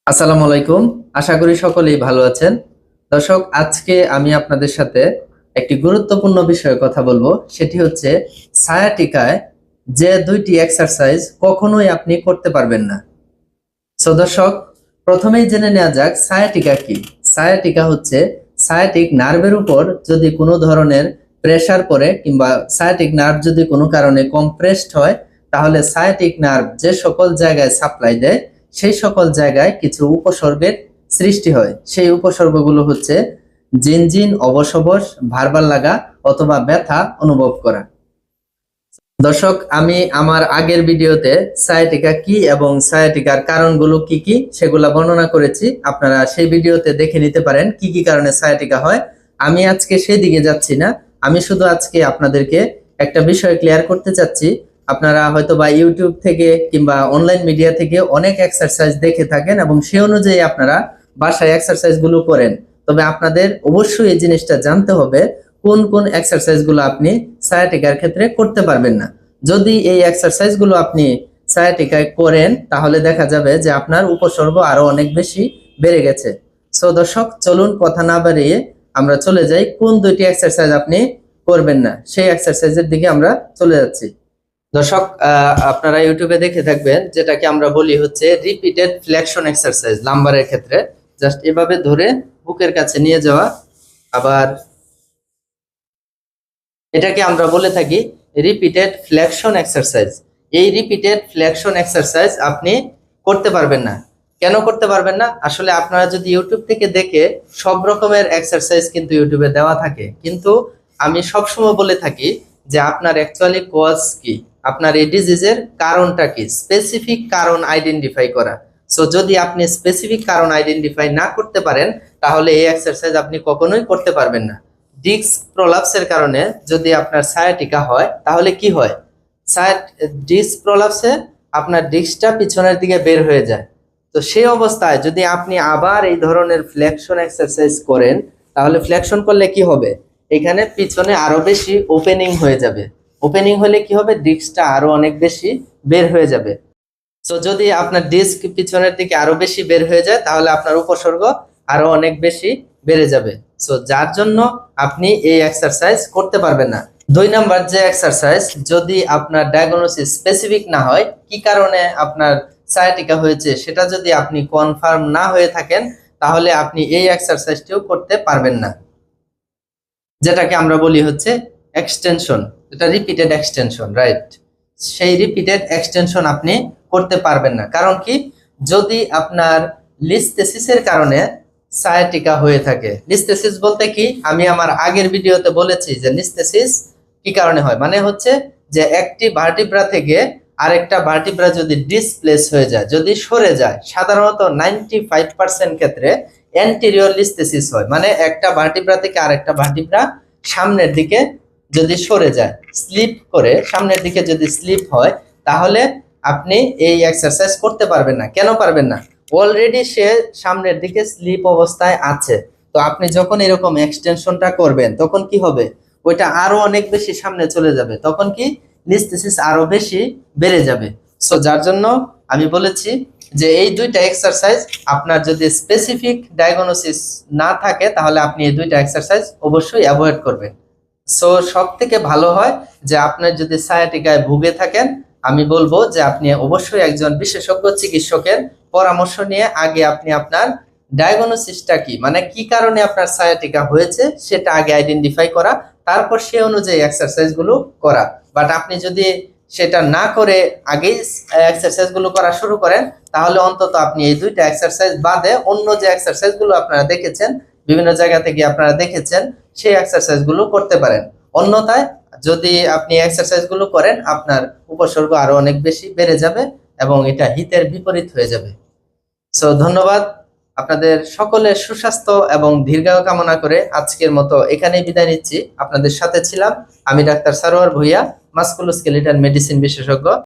আসসালামু আলাইকুম। আশা করি সকলেই ভালো আছেন। দর্শক, আজকে আমি আপনাদের সাথে একটি গুরুত্বপূর্ণ বিষয়ে কথা বলবো। সেটি হচ্ছে সায়াটিকায় যে দুইটি এক্সারসাইজ কখনোই আপনি করতে পারবেন না। সো দর্শক, প্রথমেই জেনে নেওয়া যাক সায়াটিকা কি। সায়াটিকা হচ্ছে সায়াটিক নার্ভের উপর যদি কোনো ধরনের প্রেসার পড়ে কিংবা সায়াটিক নার্ভ যদি কোনো কারণে কম্প্রেসড হয়, তাহলে সায়াটিক নার্ভ যে সকল জায়গায় সাপ্লাই দেয় সেই সকল জায়গায় কিছু উপসর্গের সৃষ্টি হয়। সেই উপসর্গগুলো হচ্ছে জিনজিন, অবশ, ভার লাগা অথবা ব্যথা অনুভব করা। দর্শক, আমি আমার আগের ভিডিওতে সায়াটিকা কি এবং সায়াটিকার কারণগুলো কি কি সেগুলা বর্ণনা করেছি। আপনারা সেই ভিডিওতে দেখে নিতে পারেন কি কি কারণে সায়াটিকা হয়। আমি আজকে সেই দিকে যাচ্ছি না। আমি শুধু আজকে আপনাদেরকে একটা বিষয় ক্লিয়ার করতে চাচ্ছি। আপনারা হয়তো বা ইউটিউব থেকে কিংবা অনলাইন মিডিয়া থেকে অনেক এক্সারসাইজ দেখে থাকেন এবং সেই অনুযায়ী আপনারা বাসায় এক্সারসাইজ গুলো করেন। তবে আপনাদের অবশ্যই এই জিনিসটা জানতে হবে কোন কোন এক্সারসাইজ গুলো আপনি সায়াটিকার ক্ষেত্রে করতে পারবেন না। যদি এই এক্সারসাইজ গুলো আপনি সায়াটিকায় করেন তাহলে দেখা যাবে যে আপনার উপসর্গ আরো অনেক বেশি বেড়ে গেছে। সো দর্শক, চলুন কথা না বাড়িয়ে আমরা চলে যাই কোন দুইটি এক্সারসাইজ আপনি করবেন না সেই এক্সারসাইজের দিকে আমরা চলে যাচ্ছি। দর্শক, আপনারা ইউটিউবে দেখে থাকবেন যেটাকে আমরা বলি হচ্ছে রিপিটেড ফ্লেকশন এক্সারসাইজ। লাম্বারের ক্ষেত্রে জাস্ট এভাবে ধরে বুকের কাছে নিয়ে যাওয়া, আবার এটাকে আমরা বলে থাকি রিপিটেড ফ্লেকশন এক্সারসাইজ। এই রিপিটেড ফ্লেকশন এক্সারসাইজ আপনি করতে পারবেন না। কেন করতে পারবেন না? আসলে আপনারা যদি ইউটিউব থেকে দেখে সব রকমের এক্সারসাইজ কিন্তু ইউটিউবে দেওয়া থাকে, কিন্তু আমি সবসময় বলে থাকি যে আপনার অ্যাকচুয়ালি কজ কি, আপনার এই ডিজিজের কারণটা কি, স্পেসিফিক কারণ আইডেন্টিফাই করা। সো যদি আপনি স্পেসিফিক কারণ আইডেন্টিফাই না করতে পারেন তাহলে এই এক্সারসাইজ আপনি কখনোই করতে পারবেন না। ডিস্ক প্রলাপসের কারণে যদি আপনার সায়াটিকা হয় তাহলে কি হয়? ডিস্ক প্রলাপসে আপনার ডিস্কটা পিছনের দিকে বের হয়ে যায়। তো সেই অবস্থায় যদি আপনি আবার এই ধরনের ফ্লেকশন এক্সারসাইজ করেন তাহলে ফ্লেকশন করলে কি হবে? এখানে পিছনে আরো বেশি ওপেনিং হয়ে যাবে। ওপেনিং হলে কি হবে? ডিস্কটা আরো অনেক বেশি বের হয়ে যাবে। তো যদি আপনার ডিস্ক পিছনের দিকে আরো বেশি বের হয়ে যায় তাহলে আপনার উপসর্গ আরো অনেক বেশি বেড়ে যাবে। সো যার জন্য আপনি এই এক্সারসাইজ করতে পারবেন না। 2 নাম্বার যে এক্সারসাইজ, যদি আপনার ডায়াগনোসিস স্পেসিফিক না হয়, কি কারণে আপনার সায়াটিকা হয়েছে সেটা যদি আপনি কনফার্ম না হয়ে থাকেন তাহলে আপনি এই এক্সারসাইজটিও করতে পারবেন না, যেটাকে আমরা বলি হচ্ছে এক্সটেনশন। এটা রিপিটেড এক্সটেনশন, রাইট? সেই রিপিটেড এক্সটেনশন আপনি করতে পারবেন না। কারণ কি? যদি আপনার লিস্থেসিসের কারণে সায়াটিকা হয়ে থাকে। লিস্থেসিস বলতে কি, আমি আমার আগের ভিডিওতে বলেছি যে লিস্থেসিস কি কারণে হয়, মানে হচ্ছে যে একটি ভার্টিব্রা থেকে আরেকটা ভার্টিব্রা যদি ডিসপ্লেস হয়ে যায়, যদি সরে যায়, সাধারণত 95% ক্ষেত্রে অ্যান্টেরিয়র লিস্থেসিস হয়। মানে একটা ভার্টিব্রা থেকে আরেকটা ভার্টিব্রা সামনের দিকে যদি সরে যায়, স্লিপ করে সামনের দিকে যদি স্লিপ হয়, তাহলে আপনি এই এক্সারসাইজ করতে পারবেন না। কেন পারবেন না? অলরেডি সে সামনের দিকে স্লিপ অবস্থায় আছে। তো আপনি যখন এরকম এক্সটেনশনটা করবেন তখন কি হবে? ওইটা আরো অনেক বেশি সামনে চলে যাবে, তখন কি লিস্থেসিস আরো বেশি বেড়ে যাবে। সো যার জন্য আমি বলেছি যে এই দুইটা এক্সারসাইজ আপনার যদি স্পেসিফিক ডায়াগনোসিস না থাকে তাহলে আপনি এই দুইটা এক্সারসাইজ অবশ্যই অ্যাভয়েড করবেন। সো সব থেকে ভালো হয় যে আপনার যদি সায়াটিকায় ভুগে থাকেন, আমি বলবো যে আপনি অবশ্যই একজন বিশেষজ্ঞ চিকিৎসকের পরামর্শ নিয়ে আগে আপনি আপনার ডায়াগনোসিসটা কি, মানে কি কারণে আপনার সায়াটিকা হয়েছে সেটা আগে আইডেন্টিফাই করা, তারপর সে অনুযায়ী এক্সারসাইজ গুলো করা। বাট আপনি যদি সেটা না করে আগেই এক্সারসাইজ গুলো করা শুরু করেন তাহলে অন্তত আপনি এই দুইটা এক্সারসাইজ বাদে অন্য যে এক্সারসাইজ গুলো আপনারা দেখেছেন, বিভিন্ন জায়গা থেকে আপনারা দেখেছেন, সেই এক্সারসাইজ গুলো করতে পারেন। অন্যথায় যদি আপনি এক্সারসাইজ গুলো করেন আপনার উপসর্গ আরো অনেক বেশি বেড়ে যাবে এবং এটা হিতের বিপরীত হয়ে যাবে। সো ধন্যবাদ। আপনাদের সকলের সুস্বাস্থ্য এবং দীর্ঘায়ু কামনা করে আজকের মতো এখানেই বিদায় নিচ্ছি। আপনাদের সাথে ছিলাম আমি doctor Sarwar Bhuiyan, musculoskeletal medicine বিশেষজ্ঞ।